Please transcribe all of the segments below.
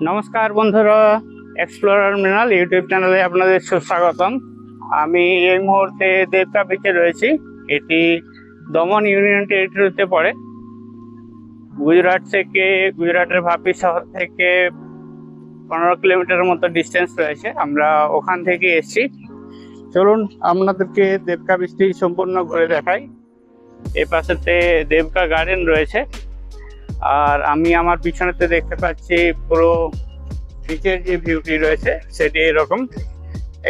নমস্কার বন্ধুরা, explorer Mrinal YouTube চ্যানেলে আপনাদের সুস্বাগতম। আমি এই মুহূর্তে দেবকা বিচে রয়েছি। এটি দমন ইউনিয়ন টেরিটরিতে পড়ে। গুজরাটের ভাপি শহর থেকে 15 কিলোমিটারের মতো ডিস্টেন্স রয়েছে। আমরা ওখান থেকে এসেছি। চলুন আপনাদেরকে দেবকা বিচটি সম্পূর্ণ ঘুরে দেখাই। এ পাশেতে দেবকা গার্ডেন রয়েছে, আর আমি আমার পিছনেতে দেখতে পাচ্ছি পুরো বিচের যে ভিউটি রয়েছে সেটি এরকম।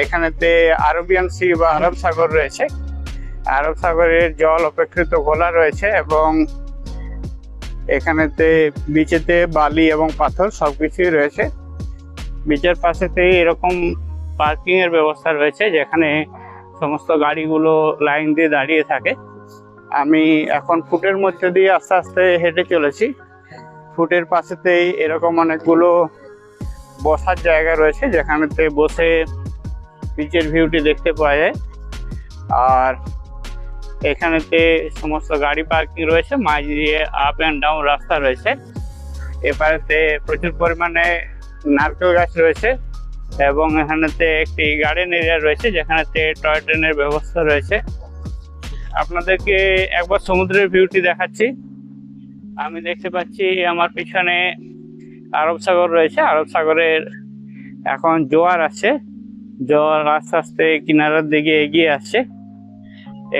এখানেতে আরবিয়ান সি বা আরব সাগর রয়েছে। আরব সাগরের জল অপেক্ষিত ঘোলা রয়েছে এবং এখানেতে বিচেতে বালি এবং পাথর সবকিছুই রয়েছে। বিচের পাশেতে এরকম পার্কিং এর ব্যবস্থা রয়েছে, যেখানে সমস্ত গাড়িগুলো লাইন দিয়ে দাঁড়িয়ে থাকে। আমি এখন ফুটের মধ্যে দিয়ে আস্তে আস্তে হেঁটে চলেছি। ফুটের পাশেতেই এরকম অনেকগুলো বসার জায়গা রয়েছে, যেখানেতে বসে বিচের ভিউটি দেখতে পাওয়া যায়। আর এখানেতে সমস্ত গাড়ি পার্কিং রয়েছে, মাঝ দিয়ে আপ অ্যান্ড ডাউন রাস্তা রয়েছে। এপারেতে প্রচুর পরিমাণে নারকেল গাছ রয়েছে এবং এখানেতে একটি গার্ডেন এরিয়া রয়েছে, যেখানেতে টয় ট্রেনের ব্যবস্থা রয়েছে। আপনাদেরকে একবার সমুদ্রের ভিউটি দেখাচ্ছি। আমি দেখতে পাচ্ছি আমার পিছনে আরব সাগর রয়েছে। আরব সাগরের এখন জোয়ার আছে, জোয়ার আস্তে আস্তে কিনারার দিকে এগিয়ে আসছে।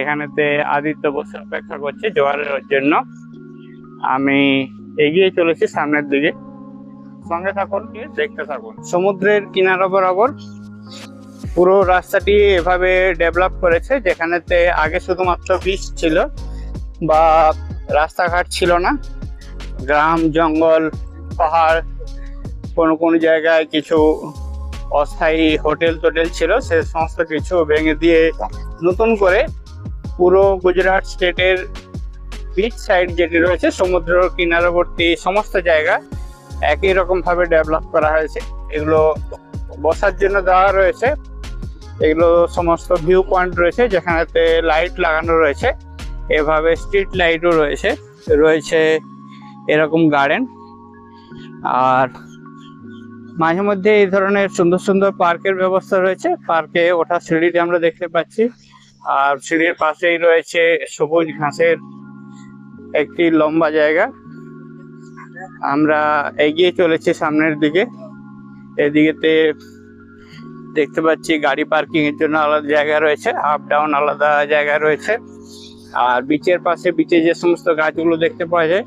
এখানেতে আদিত্য বসে অপেক্ষা করছে জোয়ারের জন্য। আমি এগিয়ে চলেছি সামনের দিকে, সঙ্গে থাকুন, দেখতে থাকুন। সমুদ্রের কিনারা বরাবর পুরো রাস্তাটি এভাবে ডেভেলপ করেছে, যেখানেতে আগে শুধুমাত্র বিচ ছিল বা রাস্তাঘাট ছিল না। গ্রাম, জঙ্গল, পাহাড়, কোনো জায়গায় কিছু অস্থায়ী হোটেল ছিল, সে সমস্ত কিছু ভেঙে দিয়ে নতুন করে পুরো গুজরাট স্টেটের বিচ সাইড যেটি রয়েছে, সমুদ্র কিনারবর্তী সমস্ত জায়গা একই রকম ভাবে ডেভেলপ করা হয়েছে। এগুলো বসার জন্য দেওয়া রয়েছে। এগুলো সমস্ত ভিউ পয়েন্ট রয়েছে, যেখানেতে লাইট লাগানো রয়েছে। এভাবে স্ট্রিট লাইটও রয়েছে এরকম গার্ডেন। আর মাঝে মধ্যে এই ধরনের সুন্দর সুন্দর পার্কের ব্যবস্থা রয়েছে। পার্কে ওঠার সিঁড়িটি আমরা দেখতে পাচ্ছি, আর সিঁড়ির পাশেই রয়েছে সবুজ ঘাসের একটি লম্বা জায়গা। আমরা এগিয়ে চলেছি সামনের দিকে। এদিকেতে দেখতে পাচ্ছি গাড়ি পার্কিং এর জন্য আলাদা জায়গা রয়েছে, আপ ডাউন আলাদা জায়গা রয়েছে। আর বিচের পাশে বিচে যে সমস্ত গাছগুলো দেখতে পাওয়া যায়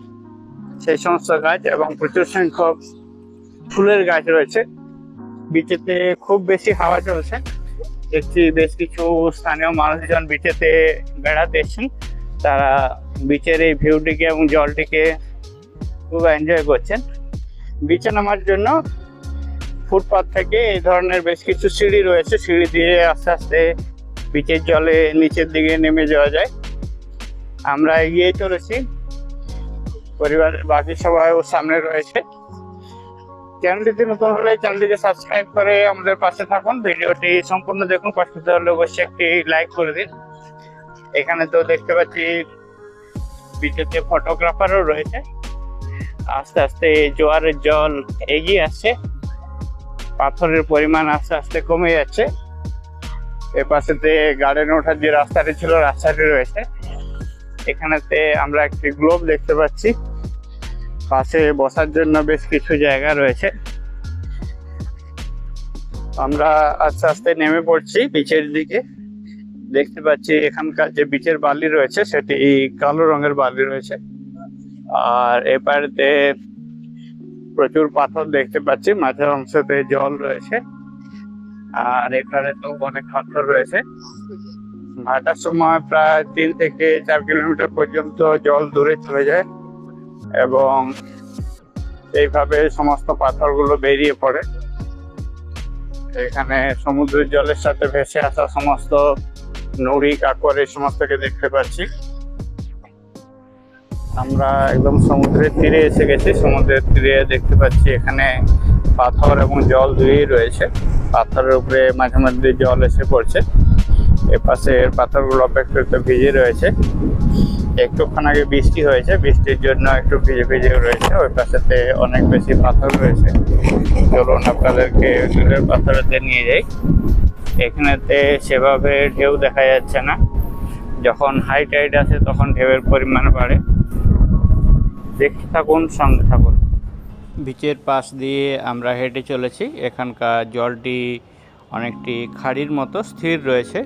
সেই সমস্ত গাছ এবং প্রচুর সংখ্যক ফুলের গাছ রয়েছে। বিচেতে খুব বেশি হাওয়া চলছে। দেখছি বেশ কিছু স্থানীয় মানুষজন বিচেতে বেড়াতে এসেছেন। তারা বিচের এই ভিউটিকে এবং জলটিকে খুব এনজয় করছেন। বিচে নামার জন্য ফুটপাথ থেকে এই ধরনের বেশ কিছু সিঁড়ি রয়েছে। সিঁড়ি দিয়ে আস্তে আস্তে বিচের জলে নিচের দিকে নেমে যাওয়া যায়। আমরা এগিয়ে চলেছি, পরিবারের বাকি সবাই ওর সামনে রয়েছে। চ্যানেলটিতে নতুন হলে চ্যানেলটিকে সাবস্ক্রাইব করে আমাদের পাশে থাকুন। ভিডিওটি সম্পূর্ণ দেখুন, পছন্দ হলে অবশ্যই একটি লাইক করে দিন। এখানে তো দেখতে পাচ্ছি বিচেতে ফটোগ্রাফারও রয়েছে। আস্তে আস্তে জোয়ারের জল এগিয়ে আসছে, পাথরের পরিমাণ আস্তে আস্তে কমে যাচ্ছে। এ পাশেতে গার্ডেনে ওঠার যে রাস্তাটি ছিল, রাস্তাটি রয়েছে। এখানেতে আমরা একটি গ্লোব দেখতে পাচ্ছি। পাশে বসার জন্য বেশ কিছু জায়গা রয়েছে। আমরা আস্তে আস্তে নেমে পড়ছি বিচের দিকে। দেখতে পাচ্ছি এখানকার যে বিচের বালি রয়েছে সেটি কালো রঙের বালি রয়েছে। আর এপারেতে প্রচুর পাথর দেখতে পাচ্ছি, মাঝের অংশতে জল রয়েছে। আর এখানে তো অনেক পাথর রয়েছে। ভাটার সময় প্রায় 3 থেকে 4 কিলোমিটার পর্যন্ত জল দূরে চলে যায় এবং এইভাবে সমস্ত পাথরগুলো বেরিয়ে পড়ে। এখানে সমুদ্রের জলের সাথে ভেসে আসা সমস্ত নুড়ি, কাঁকড় এই সমস্তকে দেখতে পাচ্ছি। আমরা একদম সমুদ্রের তীরে এসে গেছি। সমুদ্রের তীরে দেখতে পাচ্ছি এখানে পাথর এবং জল দুইই রয়েছে। পাথরের উপরে মাঝে মধ্যে জল এসে পড়ছে। এ পাশের পাথরগুলো অপেক্ষাকৃত ভিজে রয়েছে, একটুক্ষণ আগে বৃষ্টি হয়েছে, বৃষ্টির জন্য একটু ভিজে ভিজে রয়েছে। ওই পাশেতে অনেক বেশি পাথর রয়েছে, চলুন আপনাদেরকে দূরের পাথরেতে নিয়ে যাই। এখানেতে সেভাবে ঢেউ দেখা যাচ্ছে না, যখন হাই টাইড আছে তখন ঢেউয়ের পরিমাণ বাড়ে। দেখতে থাকুন, সঙ্গে থাকুন। বিচের পাশ দিয়ে আমরা হেঁটে চলেছি। এখানকার জলটি অনেকটি খাড়ির মতো স্থির রয়েছে,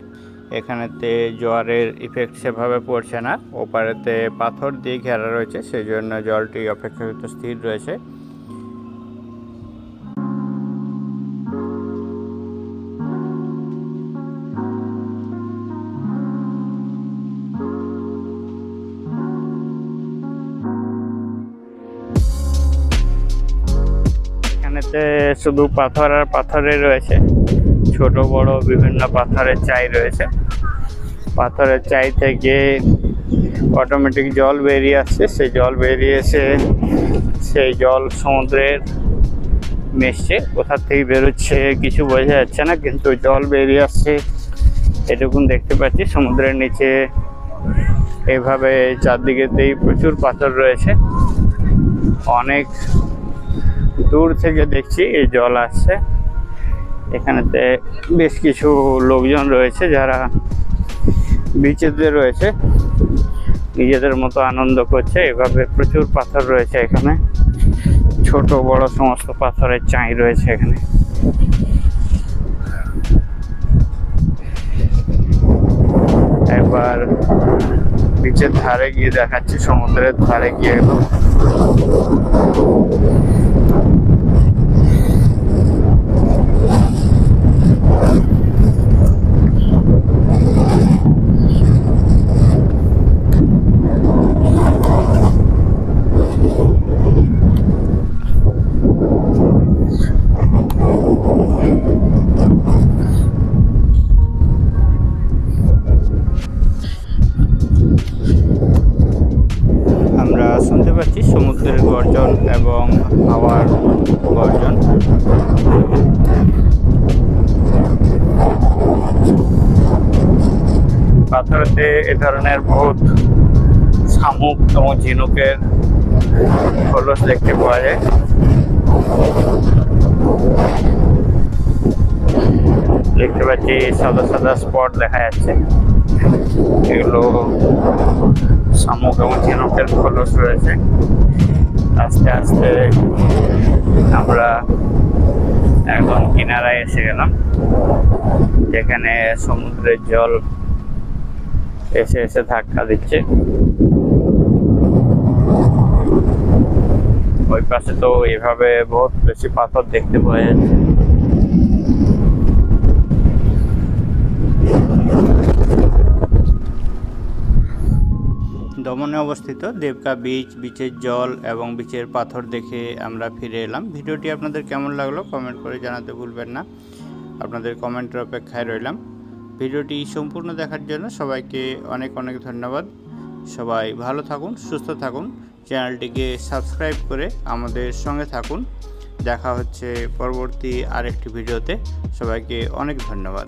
এখানেতে জোয়ারের ইফেক্ট সেভাবে পড়ছে না। ওপারেতে পাথর দিয়ে ঘেরা রয়েছে, সেই জন্য জলটি অপেক্ষাকৃত স্থির রয়েছে। এখানেতে শুধু পাথর আর পাথরে রয়েছে, ছোট বড় বিভিন্ন পাথরের চাই রয়েছে। পাথরের চাই থেকে অটোমেটিক জল বেরিয়ে আসছে, সেই জল বেরিয়ে এসে সেই জল সমুদ্রের মিশছে। কোথা থেকে বেরোচ্ছে কিছু বোঝা যাচ্ছে না, কিন্তু জল বেরিয়ে আসছে এটুকুন দেখতে পাচ্ছি। সমুদ্রের নিচে এইভাবে চারদিকেতেই প্রচুর পাথর রয়েছে, অনেক দূর থেকে দেখছি এই জল আসছে। এখানেতে বেশ কিছু লোকজন রয়েছে যারা বিচেতে রয়েছে, নিজেদের মতো আনন্দ করছে। এভাবে প্রচুর পাথর রয়েছে এখানে, ছোট বড় সমস্ত পাথরের চাই রয়েছে এখানে। এবার বিচের ধারে গিয়ে দেখাচ্ছি, সমুদ্রের ধারে গিয়ে একদম আমরা শুনতে পাচ্ছি সমুদ্রের গর্জন এবং হাওয়ার গর্জন। পাথরেতে এ ধরনের বহুত শামুক এবং ঝিনুকের খোলস দেখতে পাওয়া যায়। দেখতে পাচ্ছি সাদা সাদা স্পট দেখা যাচ্ছে, এগুলো শামুক এবং ঝিনুকের খোলস রয়েছে। আস্তে আস্তে আমরা একদম কিনারায় এসে গেলাম, যেখানে সমুদ্রের জল এসে এসে ধাক্কা দিচ্ছে। ওই পাশে তো এভাবে বহুত বেশি পাথর দেখতে পাওয়া যাচ্ছে। দমনে অবস্থিত দেবকা বিচ, বিচের জল এবং বিচের পাথর দেখে আমরা ফিরে এলাম। ভিডিওটি আপনাদের কেমন লাগলো কমেন্ট করে জানাতে ভুলবেন না, আপনাদের কমেন্টের অপেক্ষায় রইলাম। ভিডিওটি সম্পূর্ণ দেখার জন্য সবাইকে অনেক অনেক ধন্যবাদ। সবাই ভালো থাকুন, সুস্থ থাকুন, চ্যানেলটিকে সাবস্ক্রাইব করে আমাদের সঙ্গে থাকুন। দেখা হচ্ছে পরবর্তী আরেকটি ভিডিওতে। সবাইকে অনেক ধন্যবাদ।